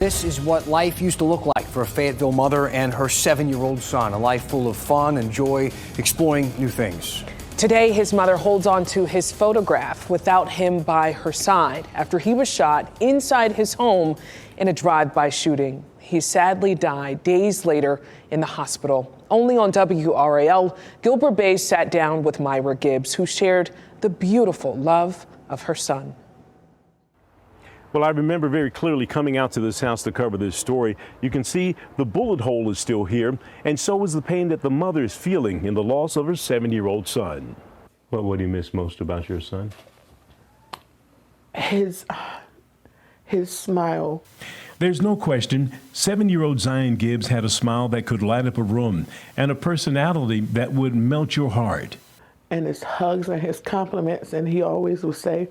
This is what life used to look like for a Fayetteville mother and her 7-year-old son, a life full of fun and joy, exploring new things. Today, his mother holds on to his photograph without him by her side after he was shot inside his home in a drive-by shooting. He sadly died days later in the hospital. Only on WRAL, Gilbert Bays sat down with Myra Gibbs, who shared the beautiful love of her son. Well, I remember very clearly coming out to this house to cover this story. You can see the bullet hole is still here, and so is the pain that the mother is feeling in the loss of her 7-year-old son. What do you miss most about your son? His smile. There's no question, 7-year-old Zion Gibbs had a smile that could light up a room and a personality that would melt your heart. And his hugs and his compliments, and he always would say,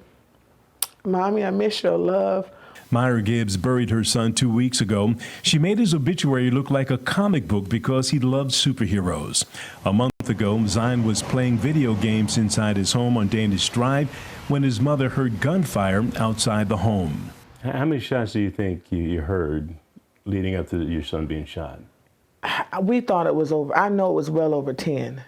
"Mommy, I miss your love." Myra Gibbs buried her son 2 weeks ago. She made his obituary look like a comic book because he loved superheroes. A month ago, Zion was playing video games inside his home on Danish Drive when his mother heard gunfire outside the home. How many shots do you think you heard leading up to your son being shot? We thought it was over. I know it was well over 10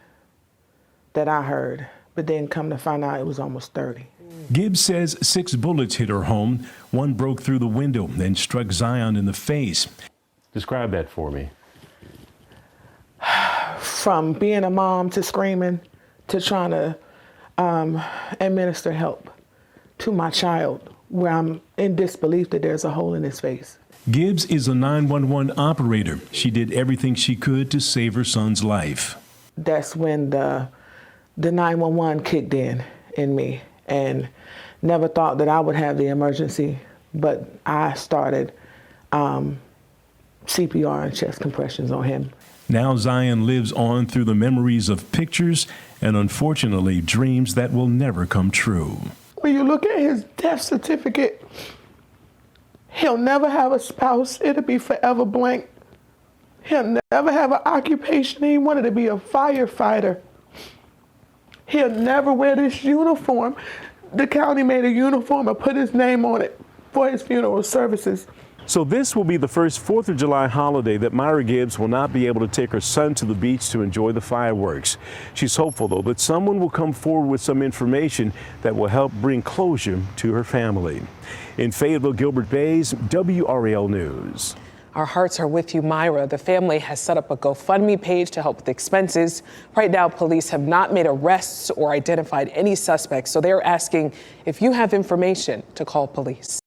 that I heard, but then come to find out it was almost 30. Gibbs says 6 bullets hit her home. One broke through the window and struck Zion in the face. Describe that for me. From being a mom to screaming to trying to administer help to my child, where I'm in disbelief that there's a hole in his face. Gibbs is a 911 operator. She did everything she could to save her son's life. That's when the 911 kicked in me, and never thought that I would have the emergency, but I started CPR and chest compressions on him. Now Zion lives on through the memories of pictures and unfortunately dreams that will never come true. When you look at his death certificate, he'll never have a spouse. It'll be forever blank. He'll never have an occupation. He wanted to be a firefighter. He'll never wear this uniform. The county made a uniform and put his name on it for his funeral services. So this will be the first 4th of July holiday that Myra Gibbs will not be able to take her son to the beach to enjoy the fireworks. She's hopeful, though, that someone will come forward with some information that will help bring closure to her family. In Fayetteville, Gilbert Bays, WRAL News. Our hearts are with you, Myra. The family has set up a GoFundMe page to help with expenses. Right now, police have not made arrests or identified any suspects, so they're asking if you have information to call police.